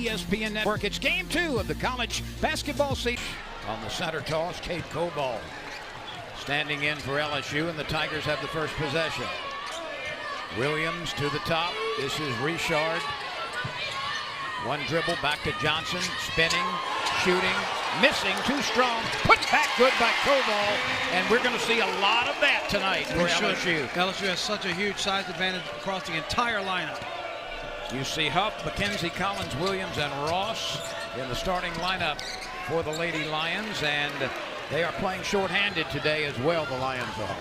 ESPN Network. It's game 2 of the college basketball season. On the center toss, Kate Cobal standing in for LSU, and the Tigers have the first possession. Williams to the top. This is Richard. One dribble back to Johnson, spinning, shooting, missing, too strong, put back good by Cobal, and we're going to see a lot of that tonight for LSU. LSU has such a huge size advantage across the entire lineup. You see Huff, McKenzie, Collins, Williams, and Ross in the starting lineup for the Lady Lions, and they are playing shorthanded today as well, the Lions are.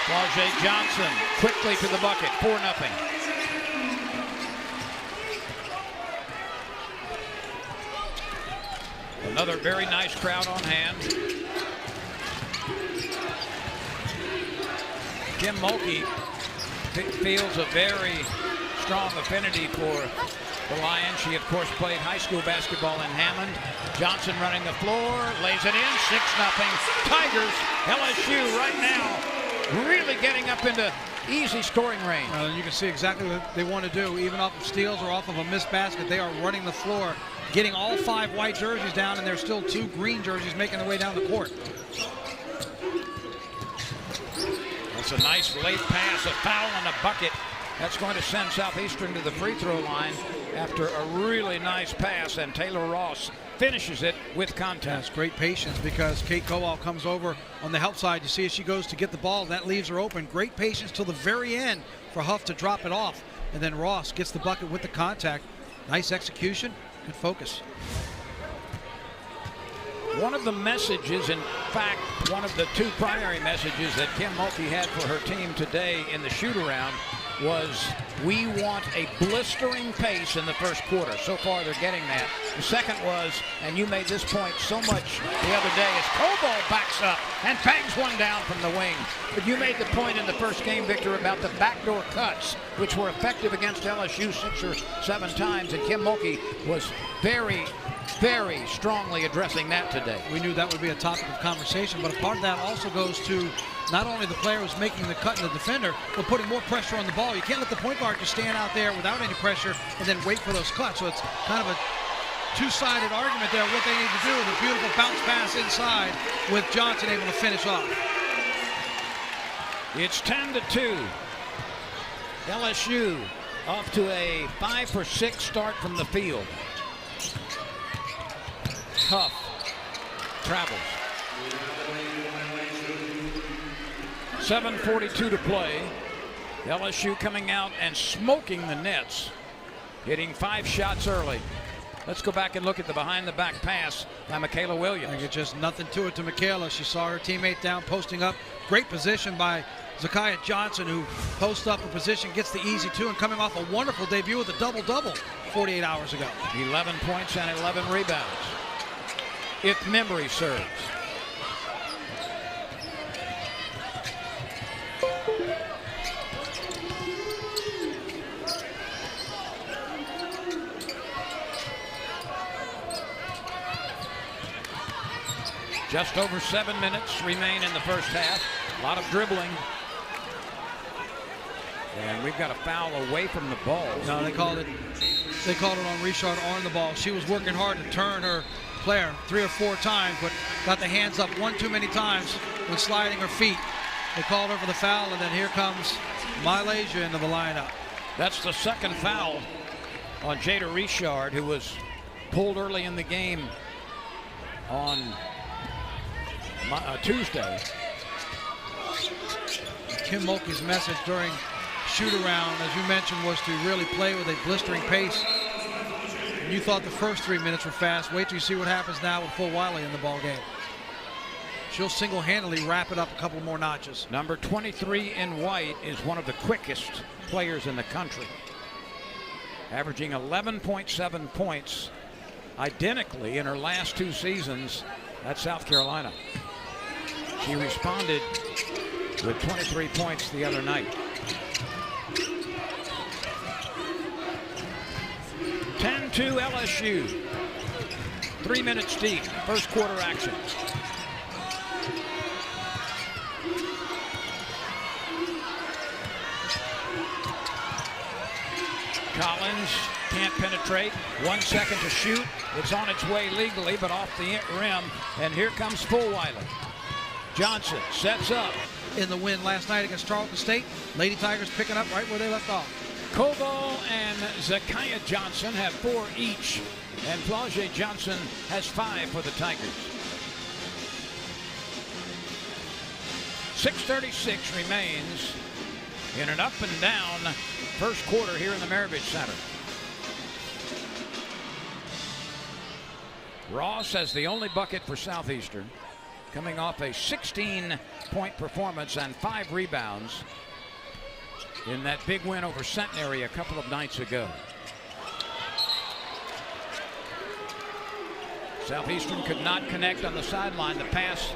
Flau'jae Johnson quickly to the bucket, 4-0. Another very nice crowd on hand. Kim Mulkey feels a very strong affinity for the Lions. She, of course, played high school basketball in Hammond. Johnson running the floor, lays it in, 6-0. Tigers, LSU right now really getting up into easy scoring range. You can see exactly what they want to do. Even off of steals or off of a missed basket, they are running the floor, getting all 5 white jerseys down, and there's still 2 green jerseys making their way down the court. That's a nice late pass, a foul and a bucket. That's going to send Southeastern to the free throw line after a really nice pass, and Taylor Ross finishes it with contact. That's great patience, because Kate Cobal comes over on the help side. You see as she goes to get the ball, that leaves her open. Great patience till the very end for Huff to drop it off, and then Ross gets the bucket with the contact. Nice execution, good focus. One of the messages, in fact, one of the 2 primary messages that Kim Mulkey had for her team today in the shoot-around was, we want a blistering pace in the first quarter. So far, they're getting that. The second was, and you made this point so much the other day, as Cobal backs up and bangs one down from the wing. But you made the point in the first game, Victor, about the backdoor cuts, which were effective against LSU 6 or 7 times, and Kim Mulkey was very strongly addressing that today. We knew that would be a topic of conversation, but a part of that also goes to not only the player who's making the cut and the defender, but putting more pressure on the ball. You can't let the point guard just stand out there without any pressure and then wait for those cuts. So it's kind of a two-sided argument there, what they need to do. The beautiful bounce pass inside with Johnson able to finish off. It's 10-2. LSU off to a 5 for 6 start from the field. Huff travels. 7:42 to play. LSU coming out and smoking the nets, hitting 5 shots early. Let's go back and look at the behind-the-back pass by Michaela Williams. I think it's just nothing to it to Michaela. She saw her teammate down, posting up. Great position by Zakiya Johnson, who posts up a position, gets the easy 2, and coming off a wonderful debut with a double-double 48 hours ago. 11 points and 11 rebounds, if memory serves. Just over 7 minutes remain in the first half. A lot of dribbling. And we've got a foul away from the ball. No, they called it on Richard on the ball. She was working hard to turn her player 3 or 4 times, but got the hands up 1 too many times when sliding her feet. They called her for the foul, and then here comes Malaysia into the lineup. That's the second foul on Jada Richard, who was pulled early in the game on Tuesday. Kim Mulkey's message during shoot-around, as you mentioned, was to really play with a blistering pace. And you thought the first 3 minutes were fast. Wait till you see what happens now with Full Wiley in the ball game. She'll single-handedly wrap it up a couple more notches. Number 23 in white is one of the quickest players in the country, averaging 11.7 points identically in her last 2 seasons at South Carolina. She responded with 23 points the other night. 10-2 LSU. 3 minutes deep, first quarter action. Collins can't penetrate. 1 second to shoot. It's on its way legally, but off the rim. And here comes Fulweiler. Johnson sets up. In the win last night against Charleston State, Lady Tigers picking up right where they left off. Koval and Zakiya Johnson have 4 each, and Flau'jae Johnson has 5 for the Tigers. 6:36 remains in an up and down first quarter here in the Maravich Center. Ross has the only bucket for Southeastern, coming off a 16-point performance and 5 rebounds in that big win over Centenary a couple of nights ago. Southeastern could not connect on the sideline. The pass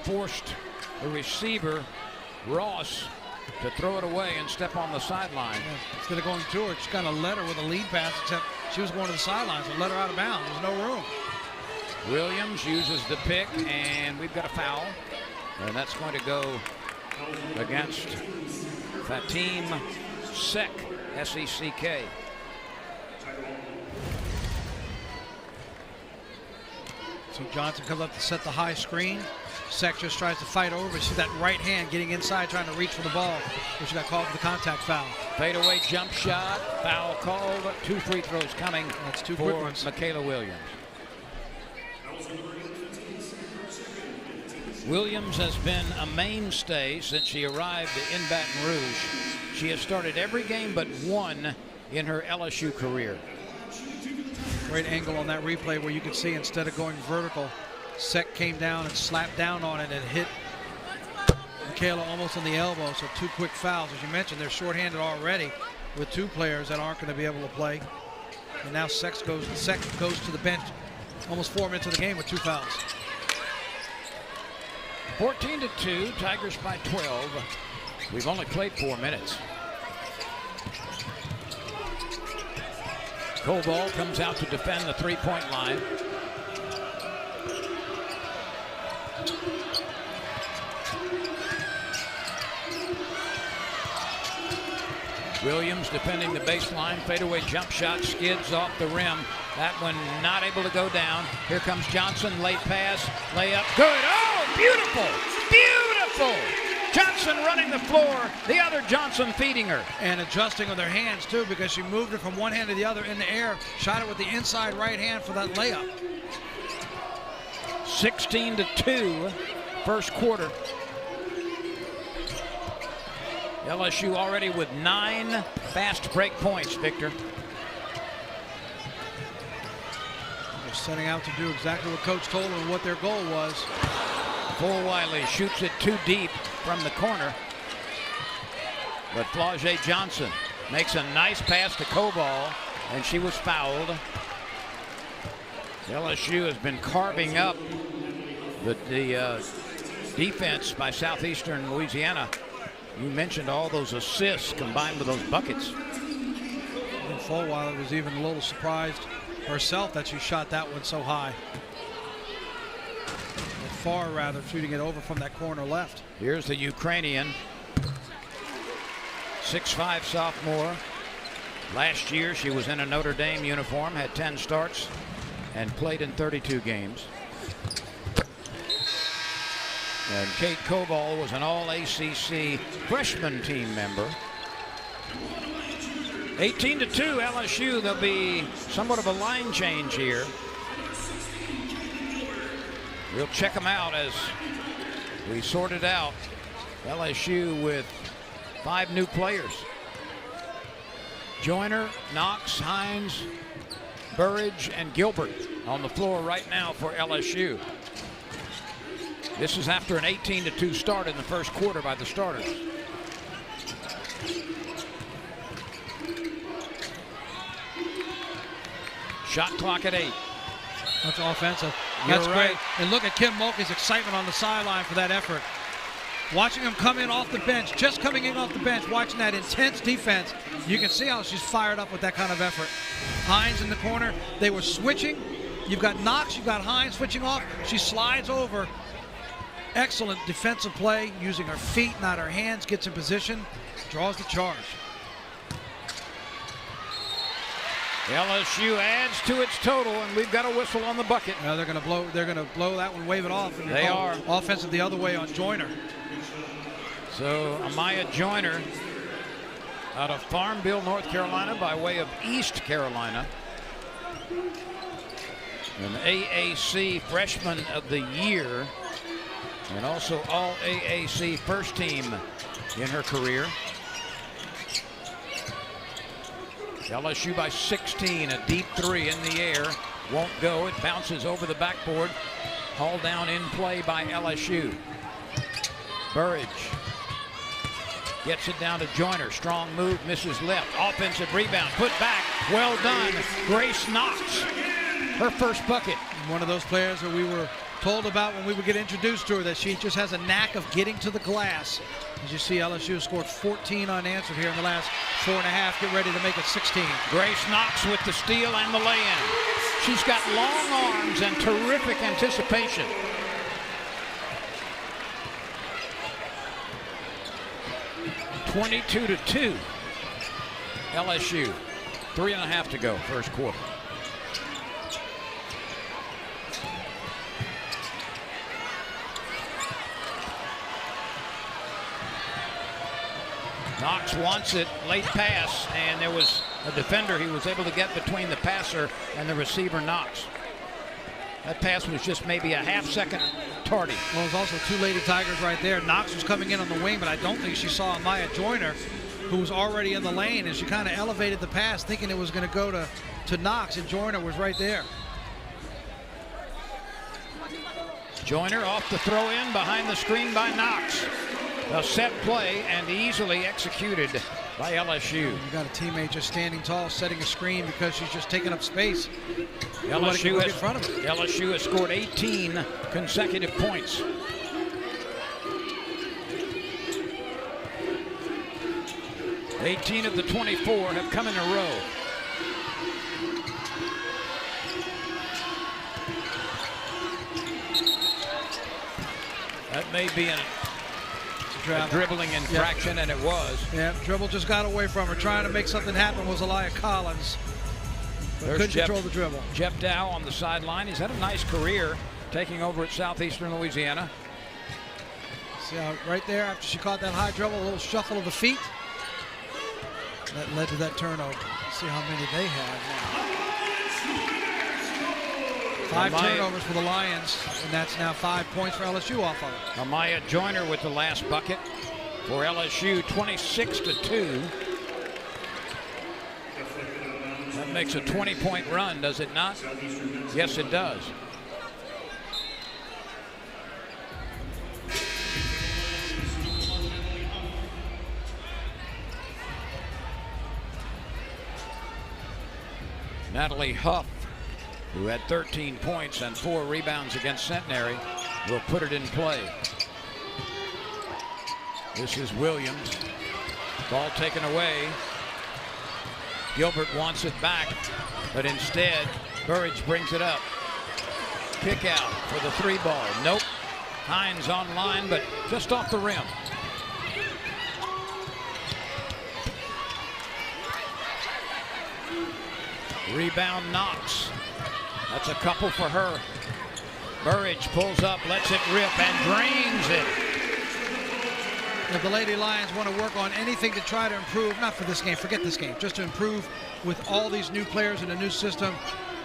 forced the receiver, Ross, to throw it away and step on the sideline. Yeah, instead of going to her, just kind of led her with a lead pass, except she was going to the sidelines and let her out of bounds. There's no room. Williams uses the pick, and we've got a foul. And that's going to go against Fatim Seck, S-E-C-K. So Johnson comes up to set the high screen. Seck just tries to fight over. See that right hand getting inside, trying to reach for the ball, which got called for the contact foul. Fadeaway jump shot, foul called. 2 free throws coming. That's 2 for quick ones. Michaela Williams. Williams has been a mainstay since she arrived in Baton Rouge. She has started every game but one in her LSU career. Great angle on that replay where you can see instead of going vertical, Seck came down and slapped down on it and hit Michaela almost on the elbow. So 2 quick fouls. As you mentioned, they're shorthanded already with 2 players that aren't going to be able to play. And now Seck goes to the bench almost 4 minutes of the game with 2 fouls. 14-2, Tigers by 12. We've only played 4 minutes. Koval comes out to defend the 3-point line. Williams defending the baseline. Fadeaway jump shot skids off the rim. That one not able to go down. Here comes Johnson. Late pass. Layup. Good. Oh, beautiful. Beautiful. Johnson running the floor. The other Johnson feeding her. And adjusting with her hands, too, because she moved it from one hand to the other in the air. Shot it with the inside right hand for that layup. 16-2, first quarter. LSU already with 9 fast break points, Victor. They're setting out to do exactly what Coach told them and what their goal was. Fulweiler shoots it too deep from the corner. But Flau'jae Johnson makes a nice pass to Koval, and she was fouled. LSU has been carving up the defense by Southeastern Louisiana. You mentioned all those assists combined with those buckets. And Fulweiler was even a little surprised herself that she shot that one so high. Far rather, shooting it over from that corner left. Here's the Ukrainian, 6'5" sophomore. Last year she was in a Notre Dame uniform, had 10 starts, and played in 32 games. And Kate Koval was an all-ACC freshman team member. 18-2 LSU. There'll be somewhat of a line change here. We'll check them out as we sort it out. LSU with 5 new players. Joyner, Knox, Hines, Burridge, and Gilbert on the floor right now for LSU. This is after an 18-2 start in the first quarter by the starters. Shot clock at 8. That's offensive. That's You're great. right. And look at Kim Mulkey's excitement on the sideline for that effort. Watching him come in off the bench, just coming in off the bench, watching that intense defense, you can see how she's fired up with that kind of effort. Hines in the corner. They were switching. You've got Knox, you've got Hines switching off. She slides over. Excellent defensive play, using her feet, not her hands, gets in position, draws the charge. LSU adds to its total, and we've got a whistle on the bucket. They're going to blow. They're going to blow that one, wave it off. And they are offensive the other way on Joyner. So Amaya Joyner out of Farmville, North Carolina, by way of East Carolina, an AAC Freshman of the Year, and also all AAC first team in her career. LSU by 16, a deep three in the air, won't go. It bounces over the backboard, hauled down in play by LSU. Burridge gets it down to Joyner. Strong move, misses left. Offensive rebound, put back, well done. Grace Knox, her first bucket. One of those players that we were told about when we would get introduced to her, that she just has a knack of getting to the glass. As you see, LSU scored 14 unanswered here in the last 4.5. Get ready to make it 16. Grace Knox with the steal and the lay-in. She's got long arms and terrific anticipation. (22-2). LSU. 3.5 to go, first quarter. Knox wants it, late pass, and there was a defender he was able to get between the passer and the receiver, Knox. That pass was just maybe a half-second tardy. Well, there's also two Lady Tigers right there. Knox was coming in on the wing, but I don't think she saw Amaya Joyner, who was already in the lane, and she kind of elevated the pass, thinking it was going to go to Knox, and Joyner was right there. Joyner off the throw-in behind the screen by Knox. A set play and easily executed by LSU. You got a teammate just standing tall, setting a screen because she's just taking up space. LSU has scored 18 consecutive points. (18 of the 24 have come in a row. That may be a dribbling infraction, and it was. Yeah, dribble just got away from her. Trying to make something happen was Elia Collins. But couldn't control the dribble. Jeff Dow on the sideline. He's had a nice career taking over at Southeastern Louisiana. See how right there, after she caught that high dribble, a little shuffle of the feet. That led to that turnover. Let's see how many they have now. 5 turnovers for the Lions, and that's now 5 points for LSU off of it. Amaya Joyner with the last bucket for LSU, 26-2. That makes a 20-point run, does it not? Yes, it does. Natalie Huff, who had 13 points and 4 rebounds against Centenary, will put it in play. This is Williams. Ball taken away. Gilbert wants it back, but instead, Burridge brings it up. Kick out for the 3 ball. Nope. Hines on line, but just off the rim. Rebound Knox. That's a couple for her. Burridge pulls up, lets it rip, and drains it. If the Lady Lions want to work on anything to try to improve, not for this game, forget this game, just to improve with all these new players in a new system,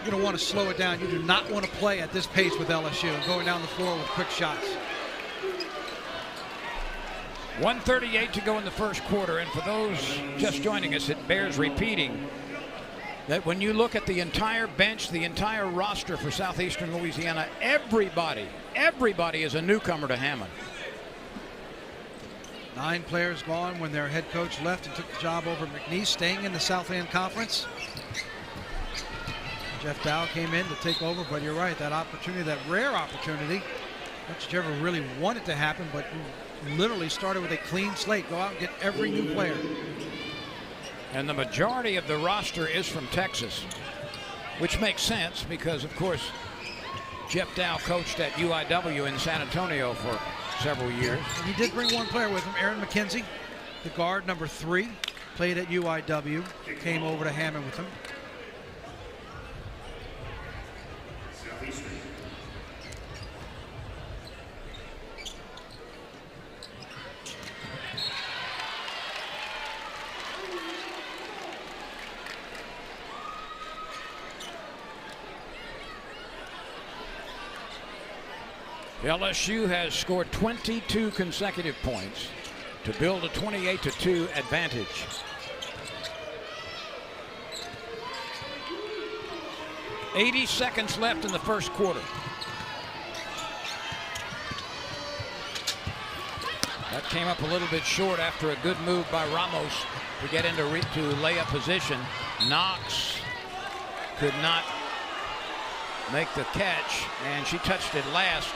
you're going to want to slow it down. You do not want to play at this pace with LSU and going down the floor with quick shots. 1:38 to go in the first quarter, and for those just joining us, it bears repeating that when you look at the entire bench, the entire roster for Southeastern Louisiana, everybody is a newcomer to Hammond. 9 players gone when their head coach left and took the job over McNeese, staying in the Southland Conference. Jeff Dow came in to take over, but you're right, that opportunity, that rare opportunity, not that you ever really want it to happen, but you literally started with a clean slate. Go out and get every new player. And the majority of the roster is from Texas, which makes sense because, of course, Jeff Dow coached at UIW in San Antonio for several years. And he did bring one player with him, Aaron McKenzie, the guard, number 3, played at UIW, came over to Hammond with him. LSU has scored 22 consecutive points to build a 28-2 advantage. .80 seconds left in the first quarter. That came up a little bit short after a good move by Ramos to get into layup position. Knox could not make the catch, and she touched it last.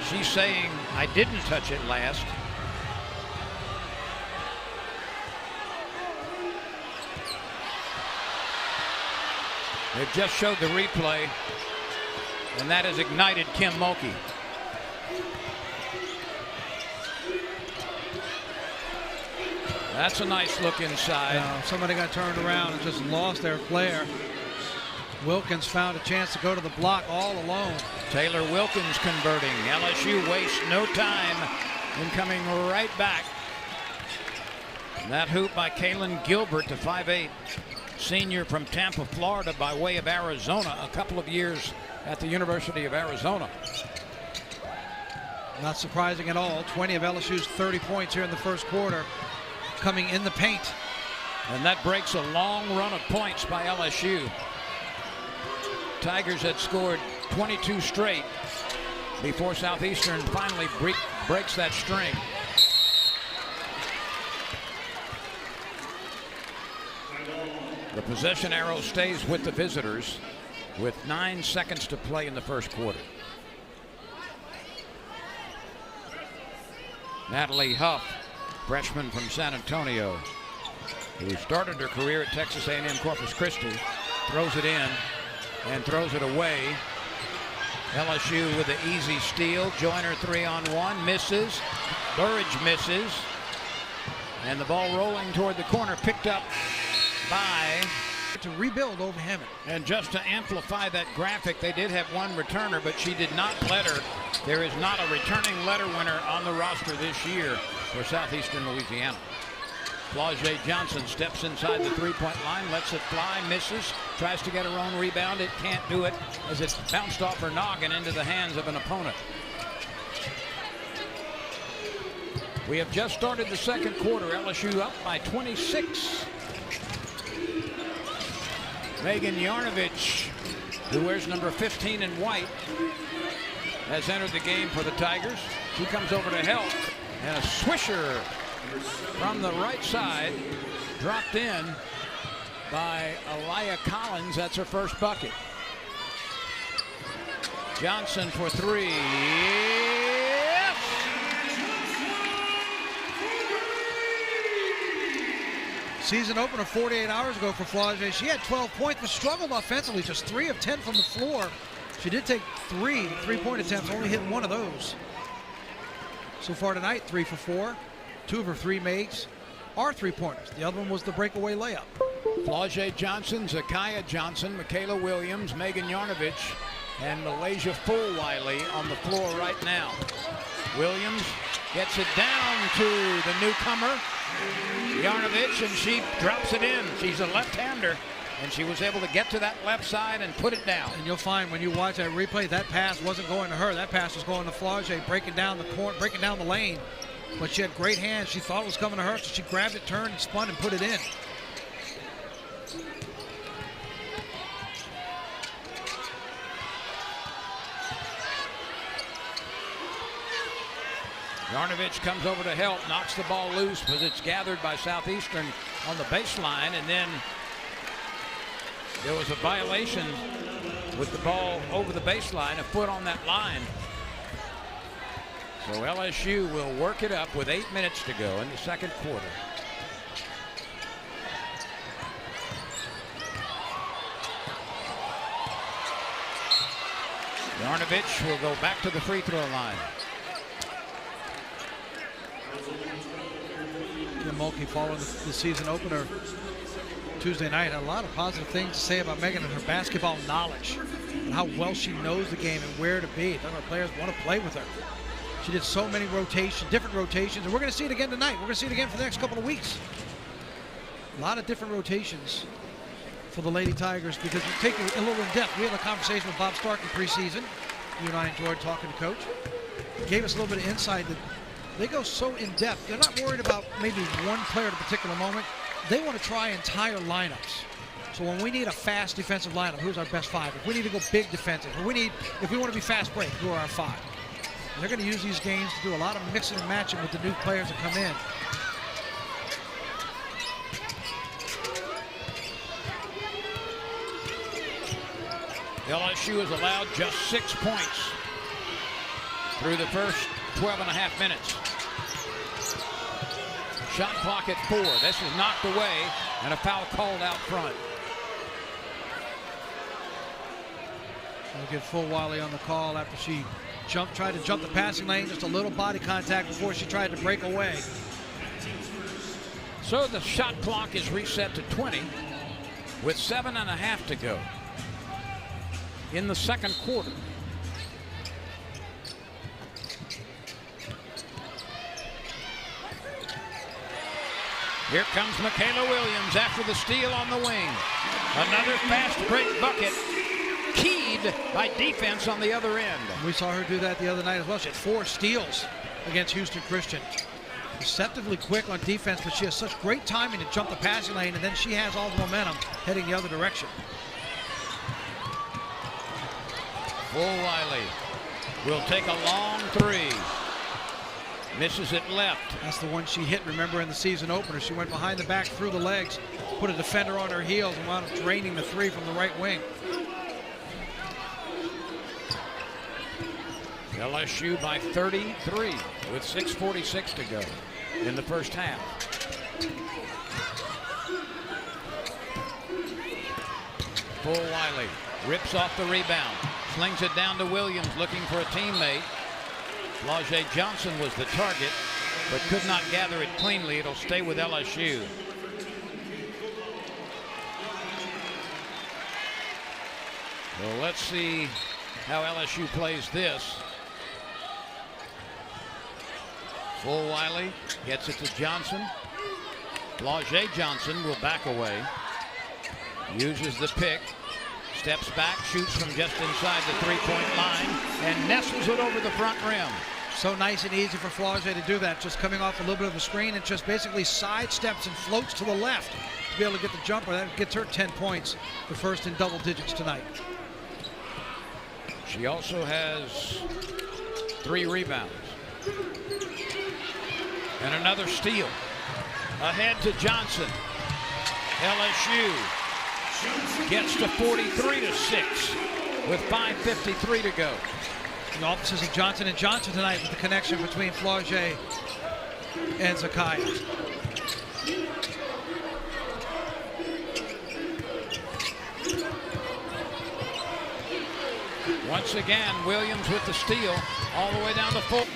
She's saying, I didn't touch it last. They've just showed the replay, and that has ignited Kim Mulkey. That's a nice look inside. Somebody got turned around and just lost their player. Wilkins found a chance to go to the block all alone. Taylor Wilkins converting. LSU wastes no time in coming right back. And that hoop by Kaylin Gilbert, the 5'8" senior from Tampa, Florida, by way of Arizona, a couple of years at the University of Arizona. Not surprising at all. 20 of LSU's 30 points here in the first quarter coming in the paint. And that breaks a long run of points by LSU. Tigers had scored 22 straight before Southeastern finally breaks that string. The possession arrow stays with the visitors with 9 seconds to play in the first quarter. Natalie Huff, freshman from San Antonio, who started her career at Texas A&M Corpus Christi, throws it in and throws it away. LSU with an easy steal. Joyner 3-on-1, misses. Burridge misses. And the ball rolling toward the corner, picked up by... To rebuild over Hammond. And just to amplify that graphic, they did have one returner, but she did not letter. There is not a returning letter winner on the roster this year for Southeastern Louisiana. Flau'jae Johnson steps inside the three-point line, lets it fly, misses, tries to get her own rebound. It can't do it as it bounced off her noggin into the hands of an opponent. We have just started the second quarter. LSU up by 26. Megan Yarnovich, who wears number 15 in white, has entered the game for the Tigers. She comes over to help, and a swisher from the right side, dropped in by Aliyah Collins. That's her first bucket. Johnson for three. Yes! Season opener 48 hours ago for Flau'jae. She had 12 points, but struggled offensively. Just 3 of 10 from the floor. She did take 3 three-point attempts, only hit one of those. So far tonight, 3 for 4. 2 of her 3 makes are three-pointers. The other one was the breakaway layup. Flau'jae Johnson, Zakiya Johnson, Michaela Williams, Megan Yarnovich, and Malaysia Fulwiley on the floor right now. Williams gets it down to the newcomer, Yarnovich, and she drops it in. She's a left-hander, and she was able to get to that left side and put it down. And you'll find when you watch that replay, that pass wasn't going to her. That pass was going to Flau'jae, breaking down the court, breaking down the lane. But she had great hands. She thought it was coming to her, so she grabbed it, turned, and spun and put it in. Yarnovich comes over to help, knocks the ball loose, but it's gathered by Southeastern on the baseline, and then there was a violation with the ball over the baseline, a foot on that line. So LSU will work it up with 8 minutes to go in the second quarter. Yarnovich will go back to the free throw line. Mulkey, following the season opener Tuesday night, had a lot of positive things to say about Megan and her basketball knowledge and how well she knows the game and where to be. Our players want to play with her. She did so many rotations, different rotations, and we're going to see it again tonight. We're going to see it again for the next couple of weeks. A lot of different rotations for the Lady Tigers because we take it a little in depth. We had a conversation with Bob Stark in preseason. you and I enjoyed talking to Coach. It gave us a little bit of insight that they go so in depth. They're not worried about maybe one player at a particular moment. They want to try entire lineups. So when we need a fast defensive lineup, who's our best 5? If we need to go big defensive, if we want to be fast break, who are our 5? And they're going to use these games to do a lot of mixing and matching with the new players that come in. LSU has allowed just 6 points through the first 12 and a half minutes. Shot clock at 4. This is knocked away and a foul called out front. We'll get Fulwiley on the call after she tried to jump the passing lane, just a little body contact before she tried to break away. So the shot clock is reset to 20 with 7.5 to go in the second quarter. Here comes Michaela Williams after the steal on the wing. Another fast break bucket, keyed by defense on the other end. We saw her do that the other night as well. She had 4 steals against Houston Christian. Deceptively quick on defense, but she has such great timing to jump the passing lane, and then she has all the momentum heading the other direction. Fulwiley will take a long 3. Misses it left. That's the one she hit, remember, in the season opener. She went behind the back, through the legs, put a defender on her heels, and wound up draining the 3 from the right wing. LSU by 33 with 6:46 to go in the first half. Fulwiley rips off the rebound, slings it down to Williams, looking for a teammate. Flau'jae Johnson was the target, but could not gather it cleanly. It'll stay with LSU. So let's see how LSU plays this. Fulwiley gets it to Johnson. Flau'jae Johnson will back away. Uses the pick. Steps back, shoots from just inside the 3-point line, and nestles it over the front rim. So nice and easy for Flau'jae to do that, just coming off a little bit of a screen and just basically sidesteps and floats to the left to be able to get the jumper. That gets her 10 points, the first in double digits tonight. She also has 3 rebounds. And another steal. Ahead to Johnson. LSU gets to 43-6 with 5:53 to go. The offices of Johnson and Johnson tonight with the connection between Flau'jae and Zakiah. Once again, Williams with the steal all the way down the full.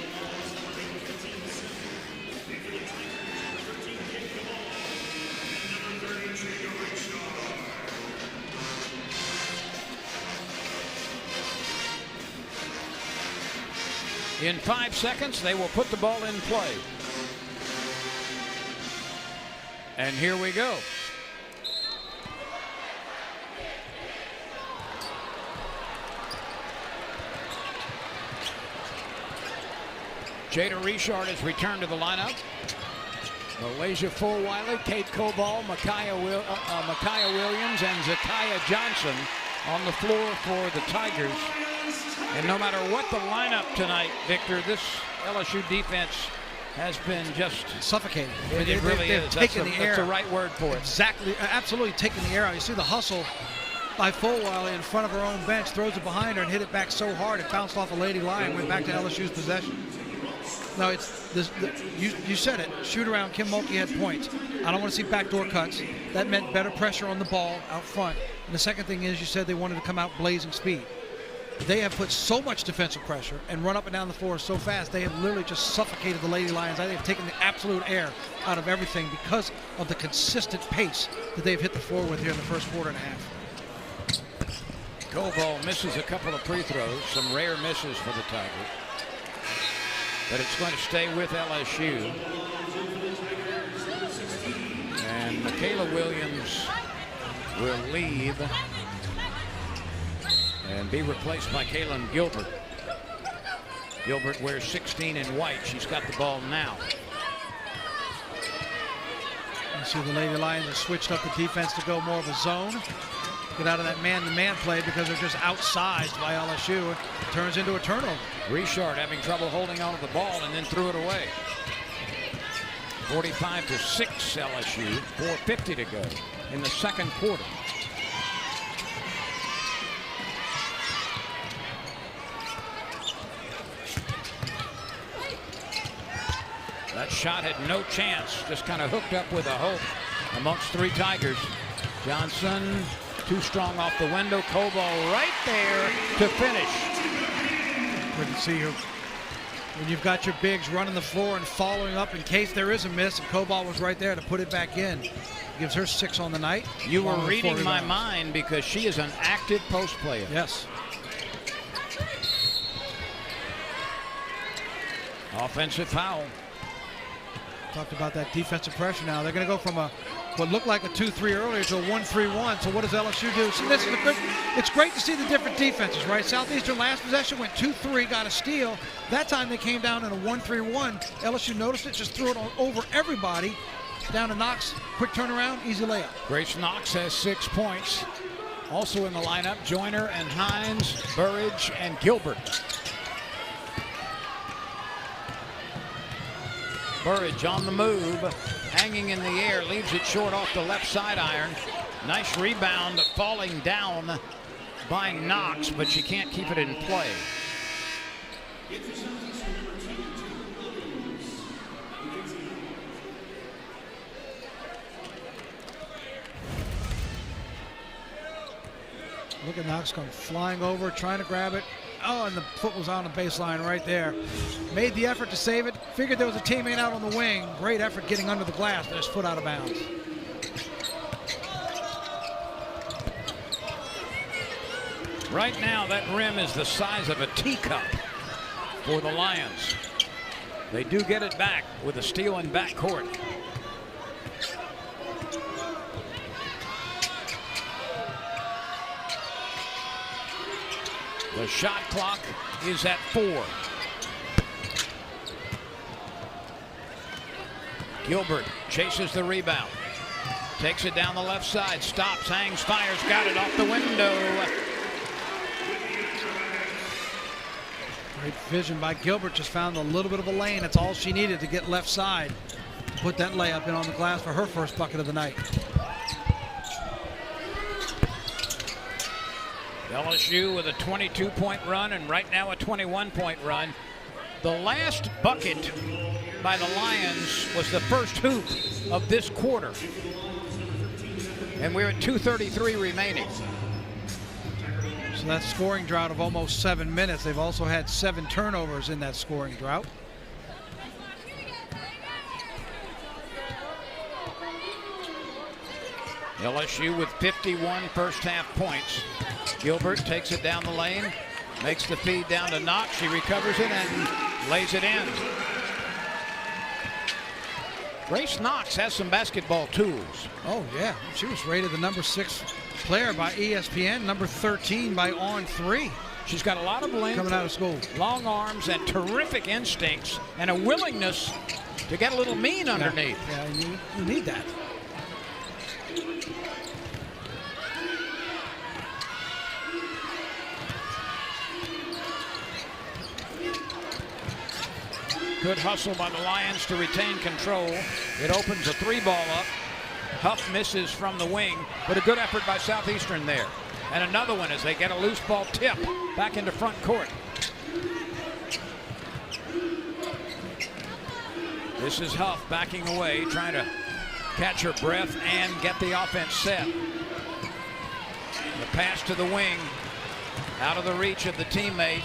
In 5 seconds, they will put the ball in play. And here we go. Jada Richard has returned to the lineup. Malaysia Fulwiley, Kate Koval, Micaiah Williams, and Zakiah Johnson on the floor for the Tigers. And no matter what the lineup tonight, Victor, this LSU defense has been just suffocating. It really is. That's the right word for it. Exactly, absolutely taking the air out. You see the hustle by Fulwiley in front of her own bench, throws it behind her and hit it back so hard it bounced off a lady line, went back to LSU's possession. No, it's this. You said it. Shoot around. Kim Mulkey had points. I don't want to see backdoor cuts. That meant better pressure on the ball out front. And the second thing is, you said they wanted to come out blazing speed. They have put so much defensive pressure and run up and down the floor so fast, they have literally just suffocated the Lady Lions. They have taken the absolute air out of everything because of the consistent pace that they've hit the floor with here in the first quarter and a half. Koval misses a couple of free throws, some rare misses for the Tigers. But it's going to stay with LSU. And Michaela Williams will leave and be replaced by Kaylin Gilbert. Gilbert wears 16 in white. She's got the ball now. You see the Lady Lions have switched up the defense to go more of a zone. Get out of that man-to-man play because they're just outsized by LSU. It turns into a turnover. Richard having trouble holding on to the ball and then threw it away. 45-6 LSU, 4:50 to go in the second quarter. That shot had no chance, just kind of hooked up with a hope amongst three Tigers. Johnson, too strong off the window. Cobalt right there to finish. Good to see her. When you've got your bigs running the floor and following up in case there is a miss, and Cobalt was right there to put it back in. Gives her 6 on the night. You were reading my mind because she is an active post player. Yes. Offensive foul. Talked about that defensive pressure now. They're going to go from what looked like a 2-3 earlier to a 1-3-1. So what does LSU do? So this is it's great to see the different defenses, right? Southeastern last possession went 2-3, got a steal. That time they came down in a 1-3-1. LSU noticed it, just threw it over everybody. Down to Knox, quick turnaround, easy layup. Grace Knox has 6 points. Also in the lineup, Joyner and Hines, Burridge and Gilbert. Burridge on the move, hanging in the air, leaves it short off the left side iron. Nice rebound, falling down by Knox, but she can't keep it in play. Look at Knox come flying over, trying to grab it. Oh, and the foot was on the baseline right there. Made the effort to save it. Figured there was a teammate out on the wing. Great effort getting under the glass, but his foot out of bounds. Right now, that rim is the size of a teacup for the Lions. They do get it back with a steal in backcourt. The shot clock is at 4. Gilbert chases the rebound. Takes it down the left side. Stops, hangs, fires. Got it off the window. Great vision by Gilbert. Just found a little bit of a lane. That's all she needed to get left side. Put that layup in on the glass for her first bucket of the night. LSU with a 22-point run and right now a 21-point run. The last bucket by the Lions was the first hoop of this quarter. And we're at 2:33 remaining. So that scoring drought of almost 7 minutes. They've also had 7 turnovers in that scoring drought. LSU with 51 first half points. Gilbert takes it down the lane, makes the feed down to Knox. She recovers it and lays it in. Grace Knox has some basketball tools. Oh, yeah. She was rated the number 6 player by ESPN, number 13 by On3. She's got a lot of length, coming out of school, long arms, and terrific instincts, and a willingness to get a little mean underneath. Yeah, you need that. Good hustle by the Lions to retain control. It opens a 3-ball up. Huff misses from the wing, but a good effort by Southeastern there. And another one as they get a loose ball tip back into front court. This is Huff backing away, trying to catch her breath and get the offense set. The pass to the wing, out of the reach of the teammate.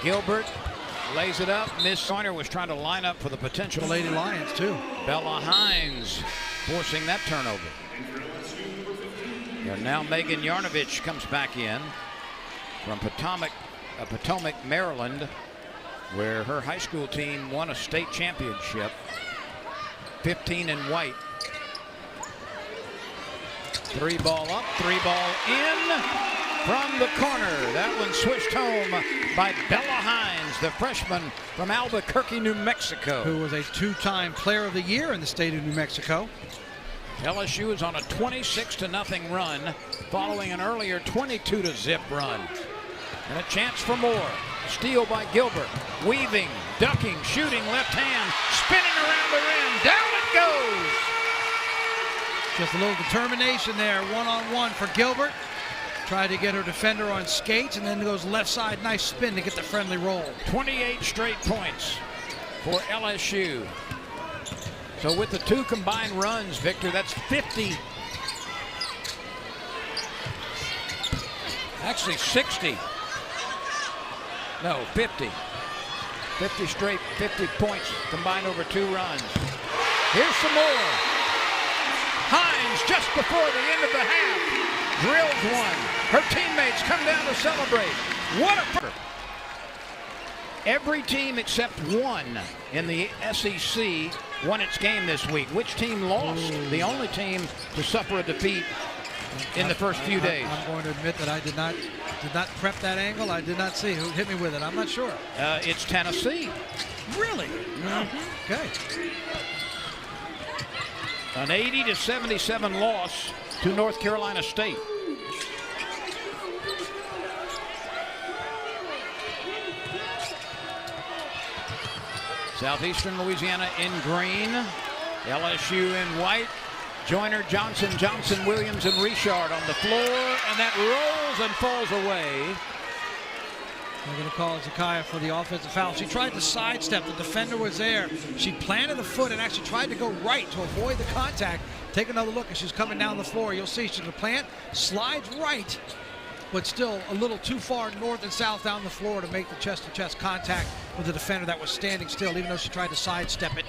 Gilbert lays it up. Miss Joyner was trying to line up for the potential Lady Lions too. Bella Hines forcing that turnover. And now Megan Yarnovich comes back in from Potomac, Maryland, where her high school team won a state championship. 15 in white. 3-ball up, 3-ball in. from the corner. That one swished home by Bella Hines, the freshman from Albuquerque, New Mexico. Who was a two-time player of the year in the state of New Mexico. LSU is on a 26-0 run following an earlier 22-0 run. And a chance for more. Steal by Gilbert. Weaving, ducking, shooting, left hand, spinning around the rim. Down it goes. Just a little determination there, one-on-one for Gilbert. Tried to get her defender on skates and then goes left side, nice spin to get the friendly roll. 28 straight points for LSU. So with the two combined runs, Victor, that's 50. Actually 60. No, 50. 50 straight, 50 points combined over two runs. Here's some more. Hines just before the end of the half drills one. Her teammates come down to celebrate. What a... Every team except one in the SEC won its game this week. Which team lost? The only team to suffer a defeat in the first few days. I'm going to admit that I did not prep that angle. I did not see who hit me with it. I'm not sure. It's Tennessee. Really? Okay. An 80-77 loss to North Carolina State. Southeastern Louisiana in green, LSU in white. Joyner, Johnson, Williams, and Richard on the floor, and that rolls and falls away. They're going to call Zakaya for the offensive foul. She tried to sidestep. The defender was there. She planted the foot and actually tried to go right to avoid the contact. Take another look as she's coming down the floor. You'll see she's going to plant, slides right, but still a little too far north and south down the floor to make the chest-to-chest contact with the defender that was standing still, even though she tried to sidestep it.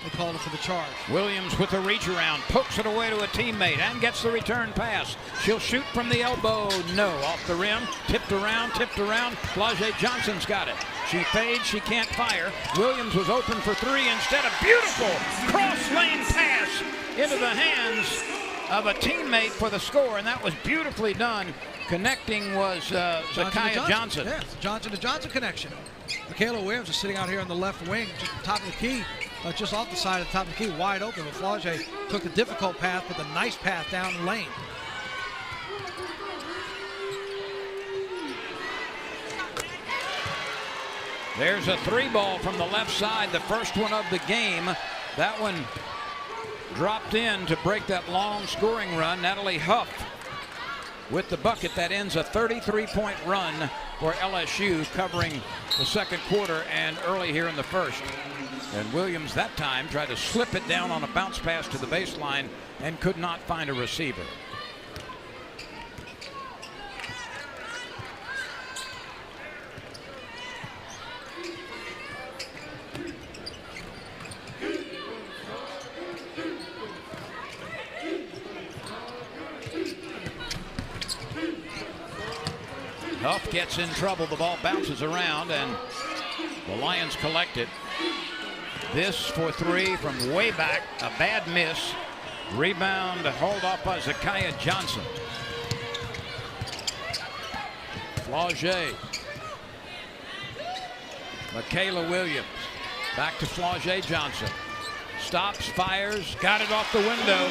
They called it for the charge. Williams with the reach around, pokes it away to a teammate and gets the return pass. She'll shoot from the elbow. No, off the rim, tipped around. Flau'jae Johnson's got it. She fades, she can't fire. Williams was open for three instead. A beautiful cross-lane pass into the hands of a teammate for the score, and that was beautifully done. Connecting was Zakaya Johnson. Yeah, it's a Johnson to Johnson connection. Michaela Williams is sitting out here on the left wing, just on top of the key, just off the side of the top of the key, wide open. But Flau'jae took the difficult path, but the nice path down the lane. There's a three ball from the left side, the first one of the game. That one dropped in to break that long scoring run. Natalie Huff with the bucket. That ends a 33-point run for LSU, covering the second quarter and early here in the first. And Williams that time tried to slip it down on a bounce pass to the baseline and could not find a receiver. Huff gets in trouble. The ball bounces around, and the Lions collect it. This for three from way back. A bad miss. Rebound hauled off by Zakaya Johnson. Flau'jae. Michaela Williams. Back to Flau'jae Johnson. Stops, fires, got it off the window.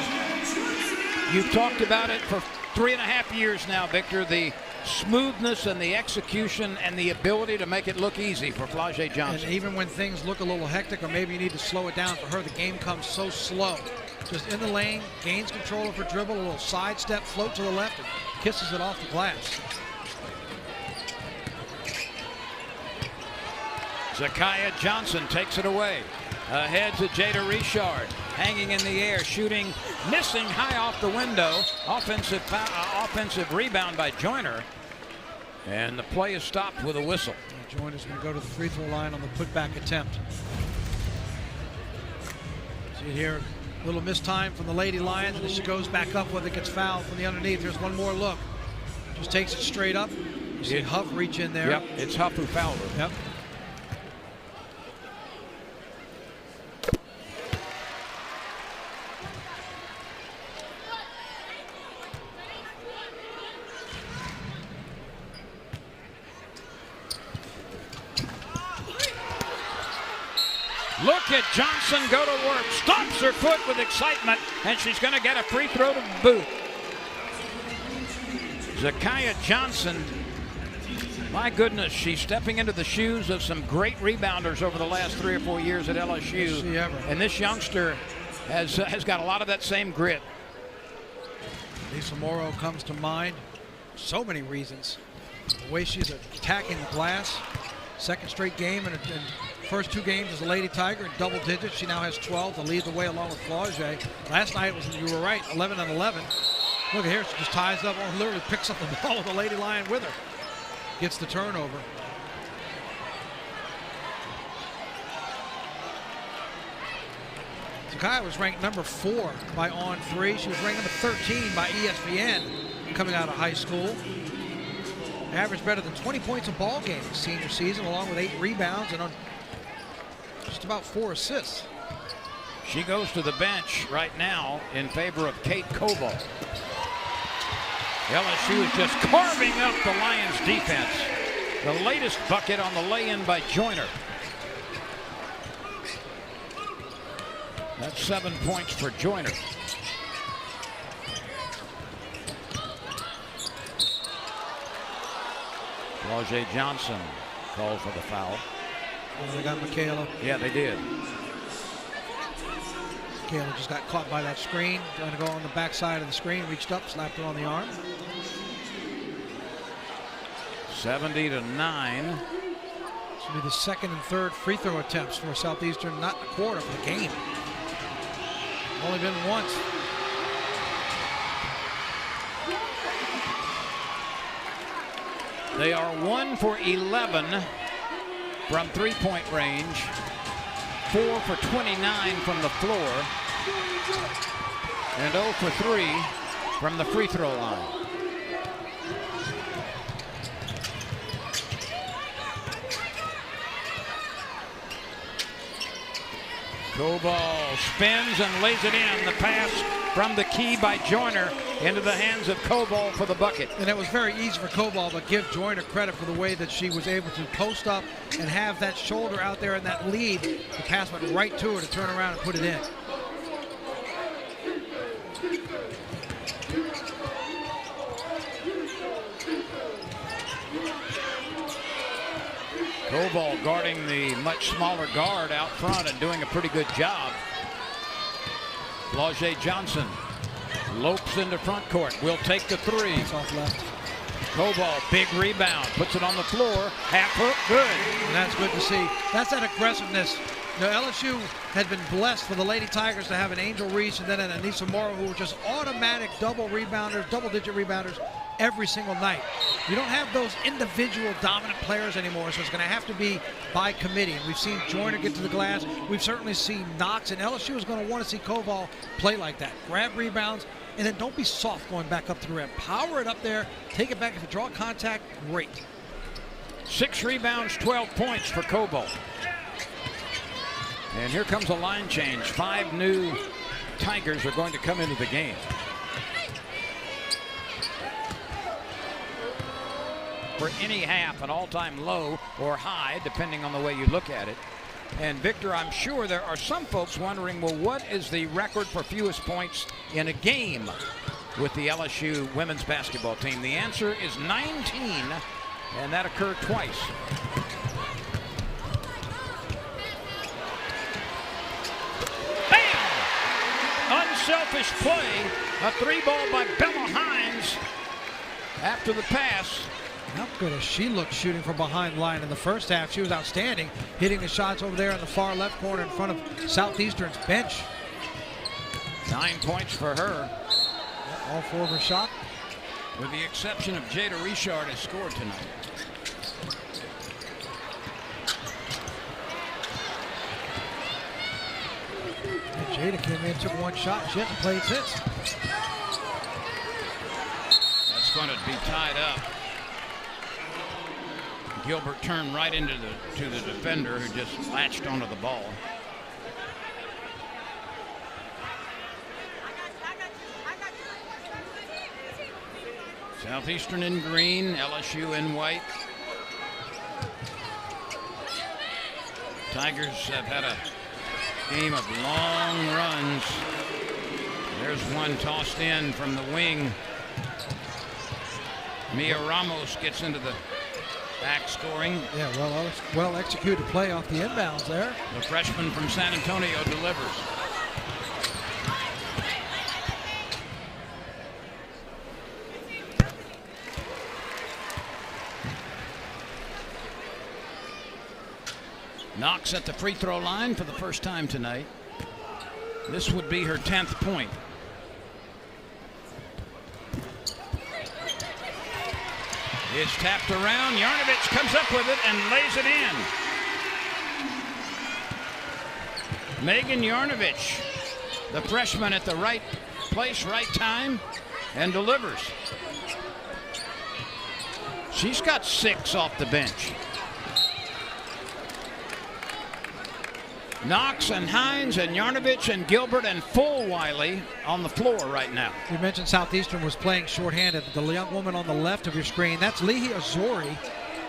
You've talked about it for 3.5 years now, Victor. The smoothness and the execution and the ability to make it look easy for Flau'jae Johnson. And even when things look a little hectic or maybe you need to slow it down, for her the game comes so slow. Just in the lane, gains control of her dribble, a little sidestep, float to the left, and kisses it off the glass. Zakaya Johnson takes it away. Ahead to Jada Richard, hanging in the air, shooting, missing high off the window. Offensive rebound by Joyner. And the play is stopped with a whistle. Joyner's going to go to the free throw line on the putback attempt. See it here, a little mistime from the Lady Lions, and as she goes back up, whether it gets fouled from the underneath. Here's one more look. Just takes it straight up. You see Huff reach in there. Yep, it's Huff who fouled her. Yep. Look at Johnson go to work. Stomps her foot with excitement, and she's going to get a free throw to boot. Zakiya Johnson, my goodness, she's stepping into the shoes of some great rebounders over the last 3 or 4 years at LSU. And this youngster has got a lot of that same grit. Lisa Morrow comes to mind. So many reasons. The way she's attacking the glass. Second straight game, and first 2 games as a Lady Tiger in double digits. She now has 12 to lead the way along with Flaugier. Last night was, you were right, 11 and 11. Look at here, she just ties up, literally picks up the ball with the Lady Lion with her. Gets the turnover. Zakiya was ranked number 4 by On3. She was ranked number 13 by ESPN coming out of high school. Averaged better than 20 points a ball game senior season, along with 8 rebounds and on just about 4 assists. She goes to the bench right now in favor of Kate Coble. LSU is just carving up the Lions defense. The latest bucket on the lay-in by Joyner. That's 7 points for Joyner. Flaugier Johnson calls for the foul. Oh, they got Michaela. Yeah, they did. Michaela just got caught by that screen. Trying to go on the backside of the screen. Reached up, slapped her on the arm. 70-9. This will be the second and third free throw attempts for Southeastern. Not a quarter for the game. Only been once. They are 1 for 11 from three-point range, 4 for 29 from the floor, and 0 for 3 from the free throw line. Coble spins and lays it in. The pass from the key by Joyner into the hands of Coble for the bucket. And it was very easy for Coble, but give Joyner credit for the way that she was able to post up and have that shoulder out there and that lead. The pass went right to her to turn around and put it in. Coble guarding the much smaller guard out front and doing a pretty good job. Flaugier Johnson lopes into front court. Will take the three. It's off left. Coble, big rebound, puts it on the floor. Half hook, good. And that's good to see. That's that aggressiveness. You know, LSU had been blessed for the Lady Tigers to have an Angel Reese and then an Anissa Morrow, who were just automatic double-digit rebounders every single night. You don't have those individual dominant players anymore, so it's going to have to be by committee. And we've seen Joyner get to the glass. We've certainly seen Knox, and LSU is going to want to see Koval play like that. Grab rebounds, and then don't be soft going back up to the rim. Power it up there, take it back. If you draw contact, great. 6 rebounds, 12 points for Coble. And here comes a line change. 5 new Tigers are going to come into the game. For any half, an all-time low or high, depending on the way you look at it. And Victor, I'm sure there are some folks wondering, well, what is the record for fewest points in a game with the LSU women's basketball team? The answer is 19, and that occurred twice. Bam! Unselfish play. A 3-ball by Bella Hines after the pass. How good has she looked shooting from behind the line in the first half? She was outstanding, hitting the shots over there in the far left corner in front of Southeastern's bench. 9 points for her. All 4 of her shot. With the exception of Jada Richard has scored tonight. Jada came in, took 1 shot. She hasn't played since. That's going to be tied up. Gilbert turned right into the defender who just latched onto the ball. Southeastern in green, LSU in white. Tigers have had a Game of long runs. There's one tossed in from the wing. Mia Ramos gets into the back scoring. Yeah, well executed play off the inbounds there. The freshman from San Antonio delivers. Knox at the free throw line for the first time tonight. This would be her 10th point. It's tapped around. Yarnovich comes up with it and lays it in. Megan Yarnovich, the freshman, at the right place, right time, and delivers. She's got 6 off the bench. Knox and Hines and Yarnovich and Gilbert and Fulwiley on the floor right now. You mentioned Southeastern was playing shorthanded. The young woman on the left of your screen, that's Lihi Azori.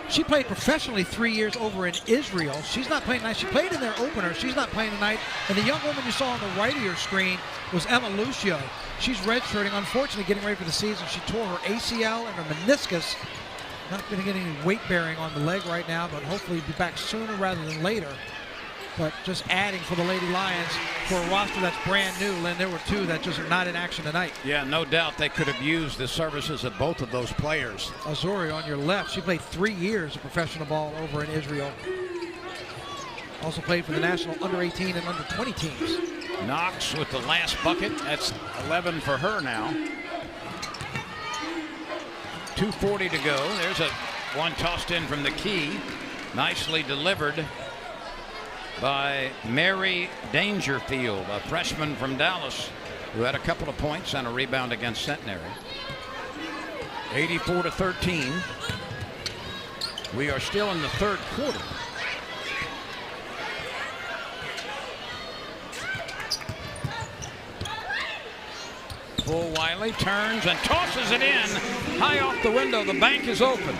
She played professionally 3 years over in Israel. She's not playing tonight. She played in their opener. She's not playing tonight. And the young woman you saw on the right of your screen was Emma Lucio. She's redshirting, unfortunately getting ready for the season. She tore her ACL and her meniscus. Not going to get any weight bearing on the leg right now, but hopefully be back sooner rather than later. But just adding for the Lady Lions for a roster that's brand new. Lynn, there were 2 that just are not in action tonight. Yeah, no doubt they could have used the services of both of those players. Azori on your left, she played 3 years of professional ball over in Israel. Also played for the national under-18 and under-20 teams. Knox with the last bucket. That's 11 for her now. 2:40 to go. There's one tossed in from the key. Nicely delivered by Mary Dangerfield, a freshman from Dallas who had a couple of points and a rebound against Centenary. 84-13. We are still in the third quarter. Fulwiley turns and tosses it in high off the window. The bank is open.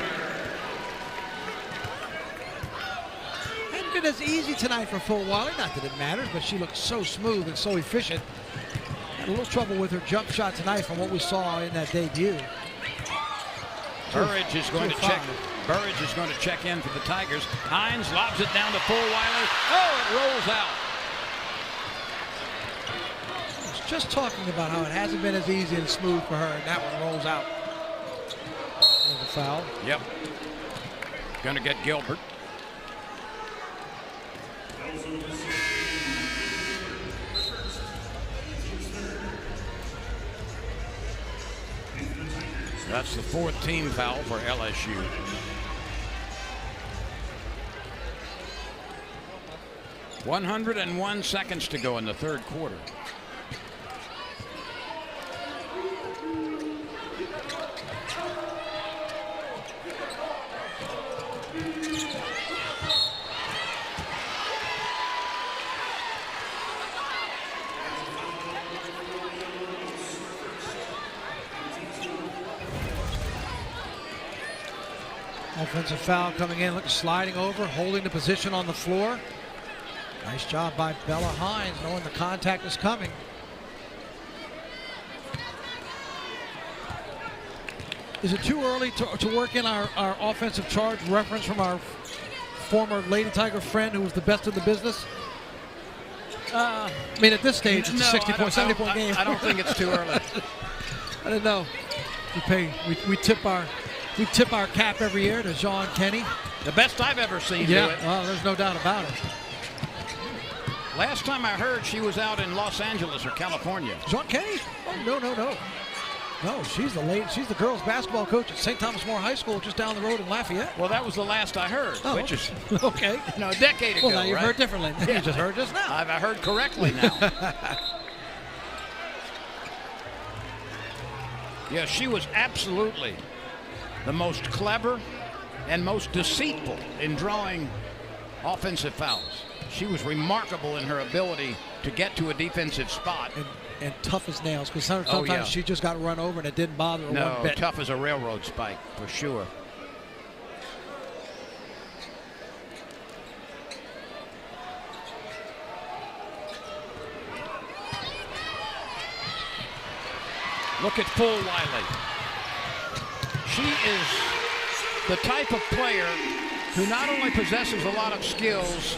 Been as easy tonight for Fulwiley, not that it matters, but she looks so smooth and so efficient. Had a little trouble with her jump shot tonight from what we saw in that debut. Burridge is going to check. Burridge is going to check in for the Tigers. Hines lobs it down to Fulwiley. Oh, it rolls out. I was just talking about how it hasn't been as easy and smooth for her, and that one rolls out. There's a foul. Yep. Going to get Gilbert. That's the 4th team foul for LSU. .101 seconds to go in the third quarter. Offensive foul coming in, look, sliding over, holding the position on the floor. Nice job by Bella Hines, knowing the contact is coming. Is it too early to work in our offensive charge reference from our former Lady Tiger friend who was the best in the business? I mean, at this stage, it's a 60-point, 70-point game. I don't think it's too early. I don't know. We tip our cap every year to Jean Kenny. The best I've ever seen do it. Well, there's no doubt about it. Last time I heard, she was out in Los Angeles or California. Jean Kenny? Oh, no. No, she's the girls basketball coach at St. Thomas More High School just down the road in Lafayette. Well, that was the last I heard, which is okay. A decade ago. Well, now you've heard differently. Yeah. You just heard just now. I've heard correctly now. Yeah, she was absolutely the most clever and most deceitful in drawing offensive fouls. She was remarkable in her ability to get to a defensive spot. And tough as nails, because sometimes she just got run over and it didn't bother her one bit. Tough as a railroad spike, for sure. Look at Full Wiley. She is the type of player who not only possesses a lot of skills,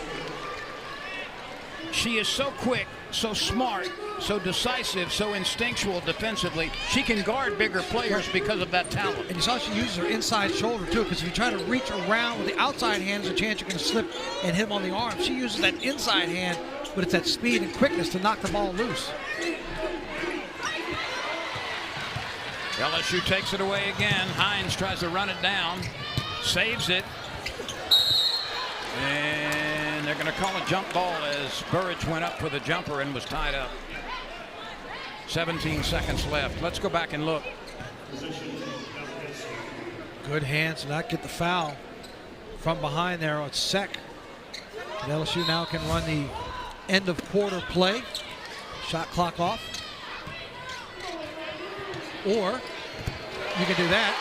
she is so quick, so smart, so decisive, so instinctual defensively. She can guard bigger players because of that talent. And you saw she uses her inside shoulder too, because if you try to reach around with the outside hand, there's a chance you're going to slip and hit him on the arm. She uses that inside hand, but it's that speed and quickness to knock the ball loose. LSU takes it away again. Hines tries to run it down, saves it, and they're going to call a jump ball as Burridge went up for the jumper and was tied up. 17 seconds left. Let's go back and look. Good hands to not get the foul from behind there on Sek. And LSU now can run the end of quarter play. Shot clock off. Or you can do that.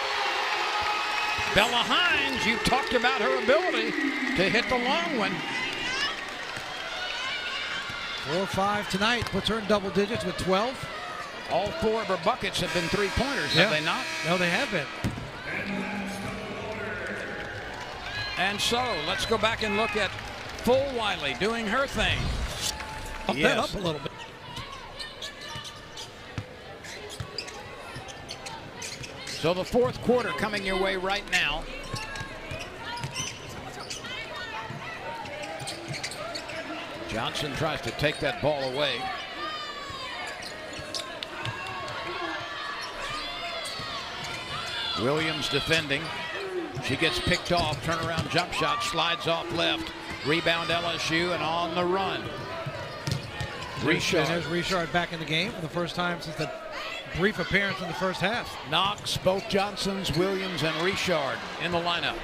Bella Hines, you talked about her ability to hit the long one. 4 or 5 tonight, puts her in double digits with 12. All 4 of her buckets have been three-pointers, have they not? No, they have been. And so, let's go back and look at Full Wiley doing her thing. Up that up a little bit. So the fourth quarter coming your way right now. Johnson tries to take that ball away. Williams defending. She gets picked off. Turnaround jump shot, slides off left. Rebound LSU and on the run. Richard. There's Richard back in the game for the first time since the brief appearance in the first half. Knox, both Johnsons, Williams, and Richard in the lineup.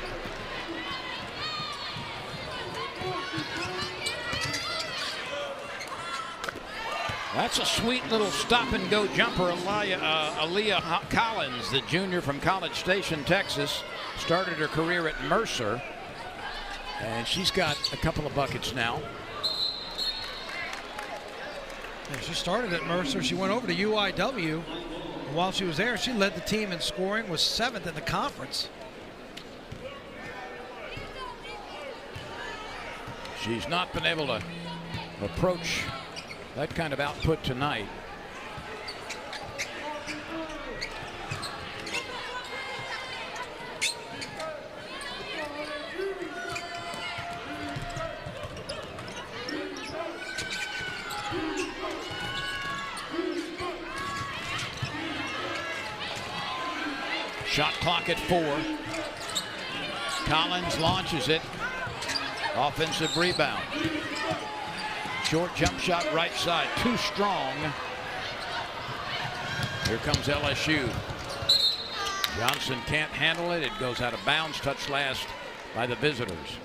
That's a sweet little stop-and-go jumper. Aaliyah Collins, the junior from College Station, Texas, started her career at Mercer, and she's got a couple of buckets now. Yeah, she started at Mercer. She went over to UIW. And while she was there, she led the team in scoring, was 7th in the conference. She's not been able to approach that kind of output tonight. Shot clock at 4. Collins launches it. Offensive rebound. Short jump shot right side, too strong. Here comes LSU. Johnson can't handle it. It goes out of bounds. Touched last by the visitors.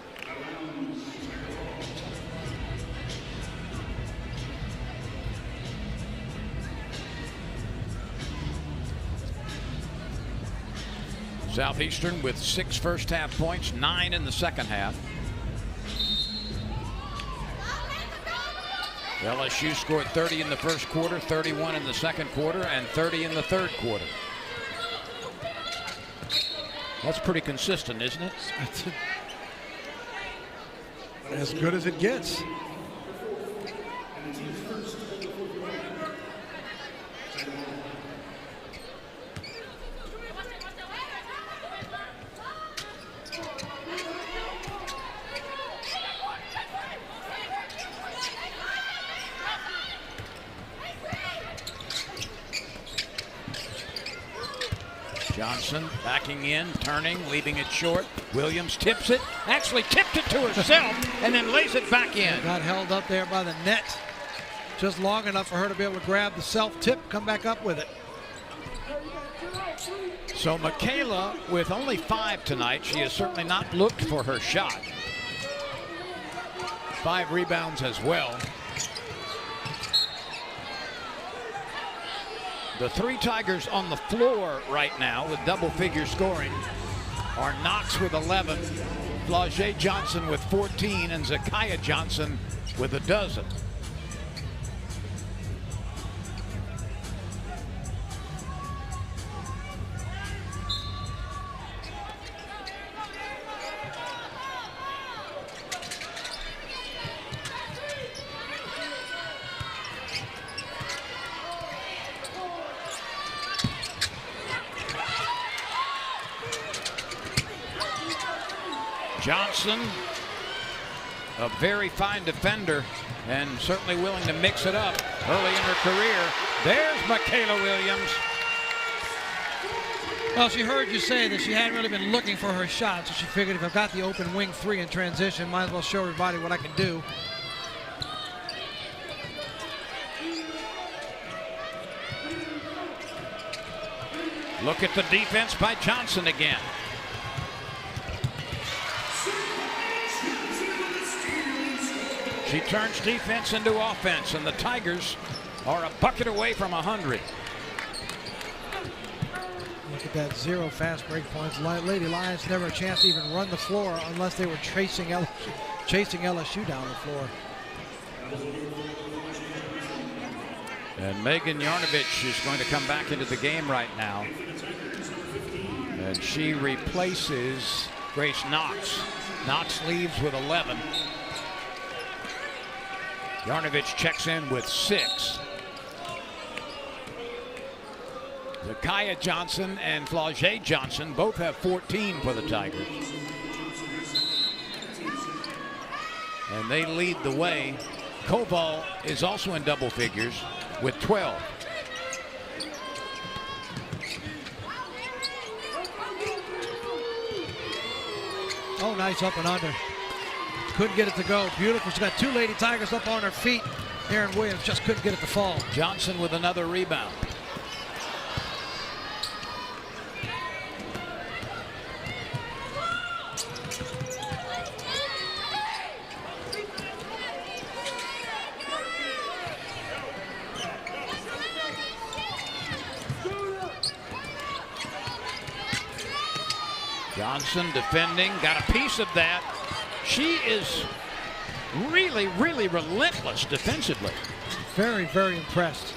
Southeastern with 6 first half points, 9 in the second half. LSU scored 30 in the first quarter, 31 in the second quarter, and 30 in the third quarter. That's pretty consistent, isn't it? As good as it gets. Johnson backing in, turning, leaving it short. Williams tips it, actually tipped it to herself, and then lays it back in. Got held up there by the net just long enough for her to be able to grab the self-tip, come back up with it. So Michaela, with only 5 tonight, she has certainly not looked for her shot. 5 rebounds as well. The 3 Tigers on the floor right now with double-figure scoring are Knox with 11, Flau'jae Johnson with 14, and Zakiya Johnson with a dozen. Johnson, a very fine defender and certainly willing to mix it up early in her career. There's Michaela Williams. Well, she heard you say that she hadn't really been looking for her shot, so she figured if I've got the open wing 3 in transition, might as well show everybody what I can do. Look at the defense by Johnson again. She turns defense into offense, and the Tigers are a bucket away from 100. Look at that, 0 fast break points. Lady Lions never a chance to even run the floor unless they were chasing LSU down the floor. And Megan Yarnovich is going to come back into the game right now. And she replaces Grace Knox. Knox leaves with 11. Yarnovich checks in with 6. Zakiya Johnson and Flau'jae Johnson both have 14 for the Tigers. And they lead the way. Koval is also in double figures with 12. Oh, nice up and under. Couldn't get it to go. Beautiful. She's got 2 Lady Tigers up on her feet. Aaron Williams just couldn't get it to fall. Johnson with another rebound. Johnson defending, got a piece of that. She is really, really relentless defensively. Very, very impressed.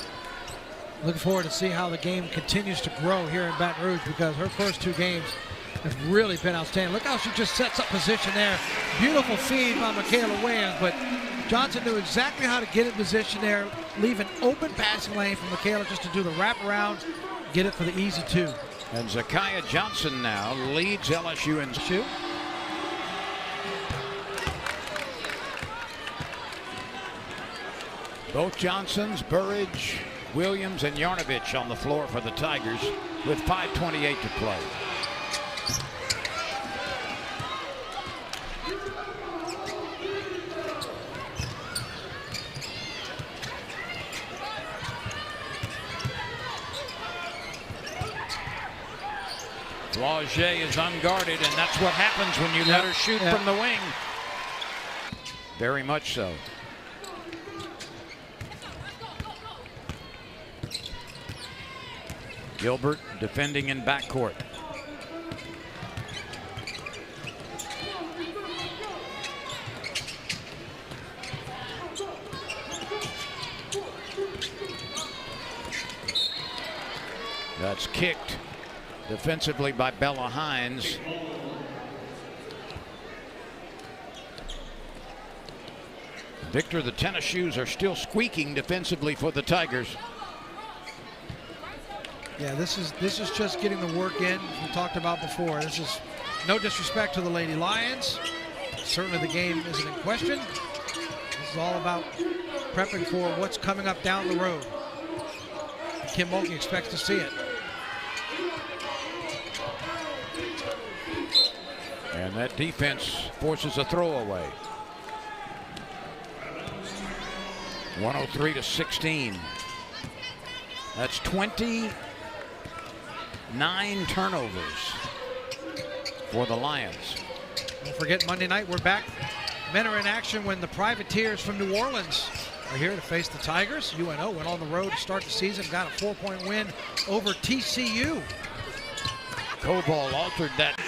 Looking forward to see how the game continues to grow here in Baton Rouge, because her first 2 games have really been outstanding. Look how she just sets up position there. Beautiful feed by Michaela Williams, but Johnson knew exactly how to get in position there, leave an open passing lane for Michaela just to do the wraparound, get it for the easy 2. And Zakiya Johnson now leads LSU in shoot. Both Johnsons, Burridge, Williams, and Yarnovich on the floor for the Tigers with 5:28 to play. Flau'jae is unguarded, and that's what happens when you let her shoot from the wing. Very much so. Gilbert defending in backcourt. That's kicked defensively by Bella Hines. Victor, the tennis shoes are still squeaking defensively for the Tigers. Yeah, this is just getting the work in we talked about before. This is no disrespect to the Lady Lions. Certainly the game isn't in question. This is all about prepping for what's coming up down the road. Kim Mulkey expects to see it. And that defense forces a throwaway. 103-16. That's 29 turnovers for the Lions. Don't forget, Monday night we're back. Men are in action when the Privateers from New Orleans are here to face the Tigers. UNO went on the road to start the season, got a 4-point win over TCU. Koval altered that.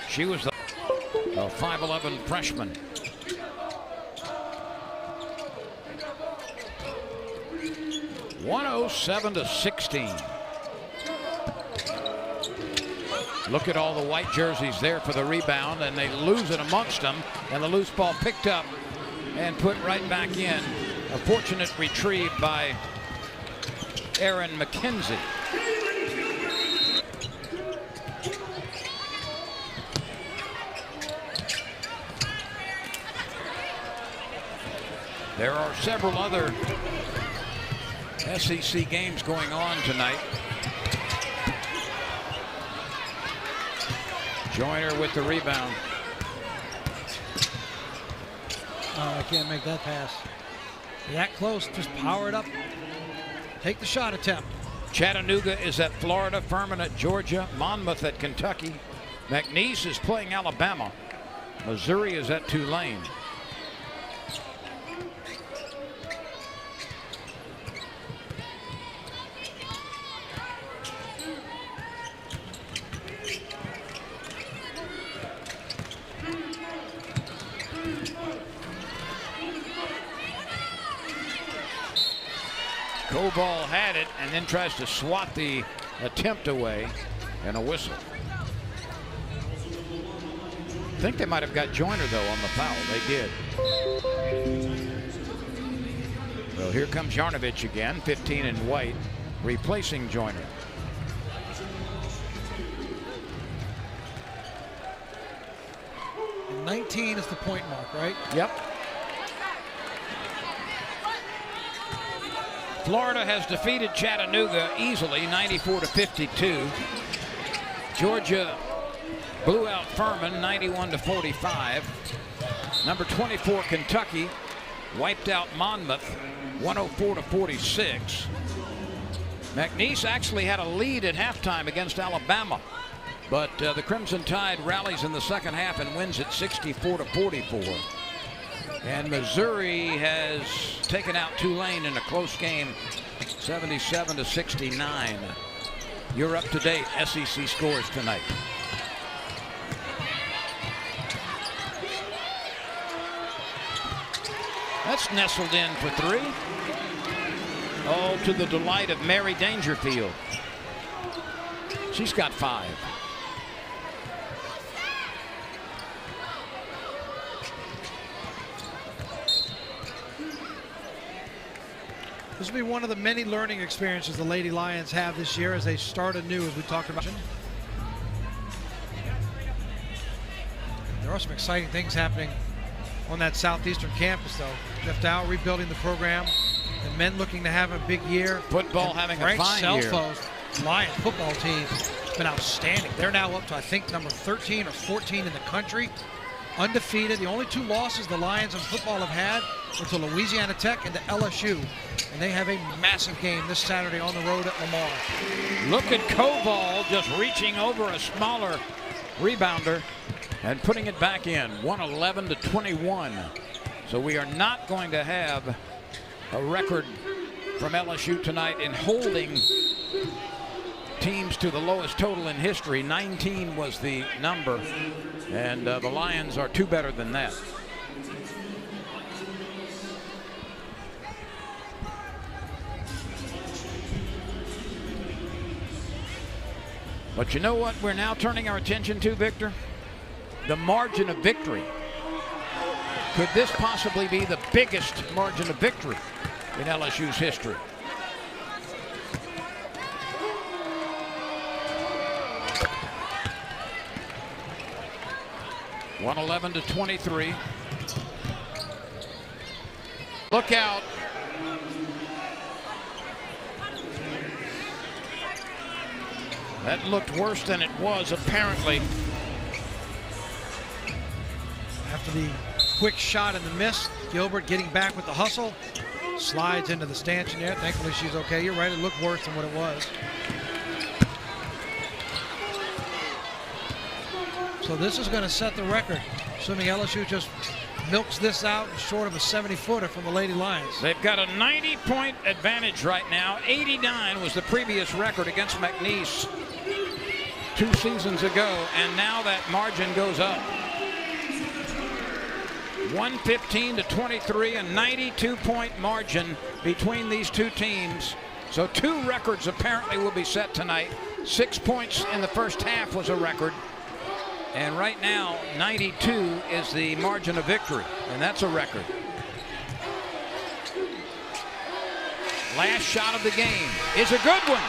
She was a 5'11" freshman. (107-16). Look at all the white jerseys there for the rebound, and they lose it amongst them, and the loose ball picked up and put right back in. A fortunate retrieve by Erin McKenzie. There are several other SEC games going on tonight. Joyner with the rebound. Oh, I can't make that pass. That close, just power it up. Take the shot attempt. Chattanooga is at Florida, Furman at Georgia, Monmouth at Kentucky. McNeese is playing Alabama. Missouri is at Tulane. Koval had it and then tries to swat the attempt away, and a whistle. I think they might have got Joyner though on the foul. They did. Well, here comes Yarnovich again, 15 in white, replacing Joyner. And 19 is the point mark, right? Yep. Florida has defeated Chattanooga easily, 94-52. Georgia blew out Furman, 91-45. Number 24, Kentucky, wiped out Monmouth, 104-46. McNeese actually had a lead at halftime against Alabama, but the Crimson Tide rallies in the second half and wins it 64-44. And Missouri has taken out Tulane in a close game, 77-69. You're up to date SEC scores tonight. That's nestled in for three. Oh, to the delight of Mary Dangerfield. She's got 5. This will be one of the many learning experiences the Lady Lions have this year as they start anew, as we talked about. There are some exciting things happening on that southeastern campus, though. Jeff Dow rebuilding the program, the men looking to have a big year. Football and having Frank a fine year. Selfo's Lions football team has been outstanding. They're now up to, I think, number 13 or 14 in the country. Undefeated. The only 2 losses the Lions in football have had were to Louisiana Tech and to LSU. And they have a massive game this Saturday on the road at Lamar. Look at Koval just reaching over a smaller rebounder and putting it back in, 111-21. So we are not going to have a record from LSU tonight in holding teams to the lowest total in history. 19 was the number, and the Lions are 2 better than that. But you know what we're now turning our attention to, Victor? The margin of victory. Could this possibly be the biggest margin of victory in LSU's history? (111-23). Look out. That looked worse than it was, apparently. After the quick shot and the miss, Gilbert getting back with the hustle, slides into the stanchion there. Thankfully, she's okay. You're right, it looked worse than what it was. So this is going to set the record, assuming LSU just milks this out short of a 70-footer from the Lady Lions. They've got a 90-point advantage right now. 89 was the previous record against McNeese 2 seasons ago, and now that margin goes up. 115-23, a 92-point margin between these 2 teams. So 2 records apparently will be set tonight. 6 points in the first half was a record. And right now, 92 is the margin of victory, and that's a record. Last shot of the game is a good one.